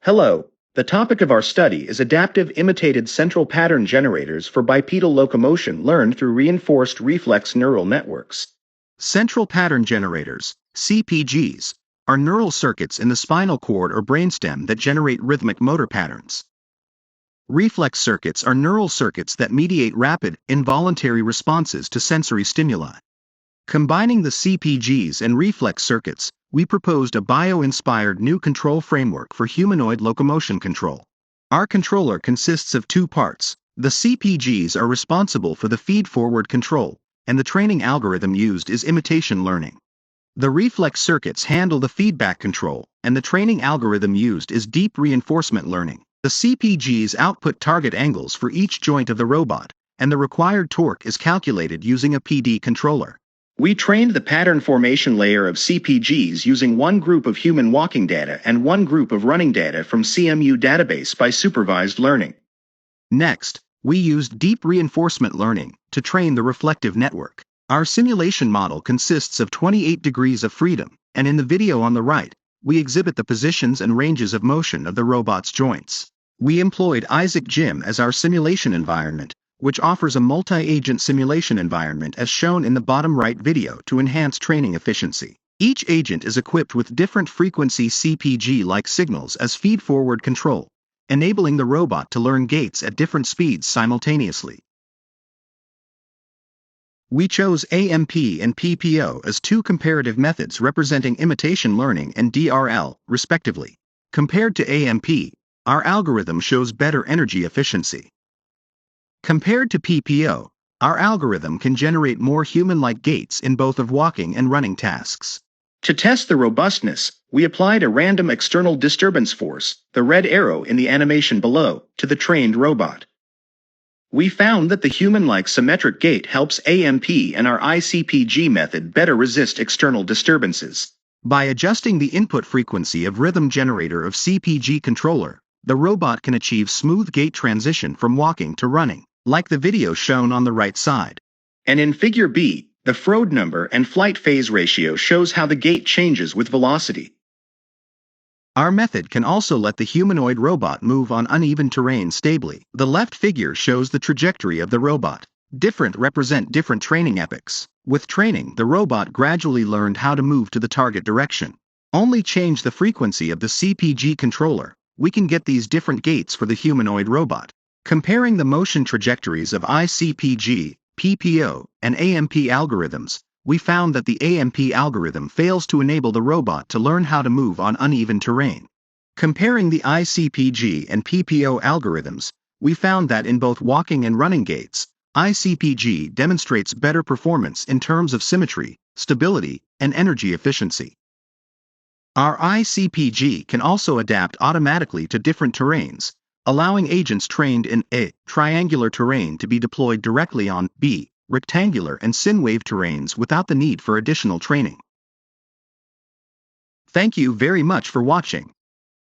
Hello, the topic of our study is adaptive imitated central pattern generators for bipedal locomotion learned through reinforced reflex neural networks. Central pattern generators, CPGs, are neural circuits in the spinal cord or brainstem that generate rhythmic motor patterns. Reflex circuits are neural circuits that mediate rapid, involuntary responses to sensory stimuli. Combining the CPGs and reflex circuits, we proposed a bio-inspired new control framework for humanoid locomotion control. Our controller consists of two parts. The CPGs are responsible for the feed-forward control, and the training algorithm used is imitation learning. The reflex circuits handle the feedback control, and the training algorithm used is deep reinforcement learning. The CPGs output target angles for each joint of the robot, and the required torque is calculated using a PD controller. We trained the pattern formation layer of CPGs using one group of human walking data and one group of running data from CMU database by supervised learning. Next, we used deep reinforcement learning to train the reflective network. Our simulation model consists of 28 degrees of freedom, and in the video on the right, we exhibit the positions and ranges of motion of the robot's joints. We employed Ijspeert as our simulation environment, which offers a multi-agent simulation environment as shown in the bottom right video to enhance training efficiency. Each agent is equipped with different frequency CPG-like signals as feed-forward control, enabling the robot to learn gaits at different speeds simultaneously. We chose AMP and PPO as two comparative methods representing imitation learning and DRL, respectively. Compared to AMP, our algorithm shows better energy efficiency. Compared to PPO, our algorithm can generate more human-like gaits in both of walking and running tasks. To test the robustness, we applied a random external disturbance force, the red arrow in the animation below, to the trained robot. We found that the human-like symmetric gait helps AMP and our Ai-Cpg method better resist external disturbances. By adjusting the input frequency of rhythm generator of CPG controller, the robot can achieve smooth gait transition from walking to running, like the video shown on the right side. And in Figure B, the Frode number and flight phase ratio shows how the gait changes with velocity. Our method can also let the humanoid robot move on uneven terrain stably. The left figure shows the trajectory of the robot. Different represent different training epochs. With training, the robot gradually learned how to move to the target direction. Only change the frequency of the CPG controller, we can get these different gaits for the humanoid robot. Comparing the motion trajectories of Ai-Cpg, PPO, and AMP algorithms, we found that the AMP algorithm fails to enable the robot to learn how to move on uneven terrain. Comparing the Ai-Cpg and PPO algorithms, we found that in both walking and running gaits, Ai-Cpg demonstrates better performance in terms of symmetry, stability, and energy efficiency. Our Ai-Cpg can also adapt automatically to different terrains, allowing agents trained in A. triangular terrain to be deployed directly on B. rectangular and synwave terrains without the need for additional training. Thank you very much for watching.